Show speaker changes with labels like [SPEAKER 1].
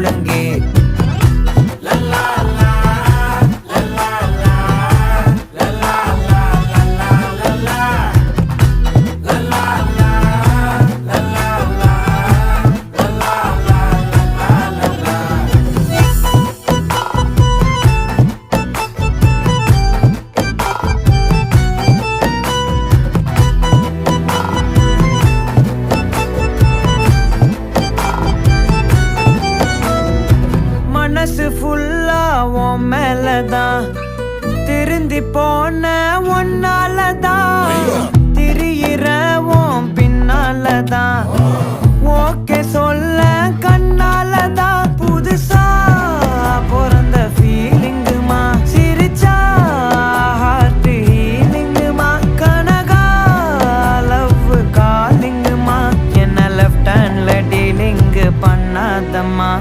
[SPEAKER 1] முழங்கே. மனசு ஃபுல்லா உன் மேலதான், திருந்தி போன ஒன்னாலதான், திரியிற உன் பின்னாலதான், ஓகே சொல்ல கண்ணாலதான். புதுசா பிறந்த ஃபீலிங்குமா, சிரிச்சா ஹார்ட் ஹீலிங்குமா, கனகா லவ் காலிங்குமா, என்ன லெஃப்ட் ஹேண்ட்ல டீலிங்கு பண்ணாதம்மா.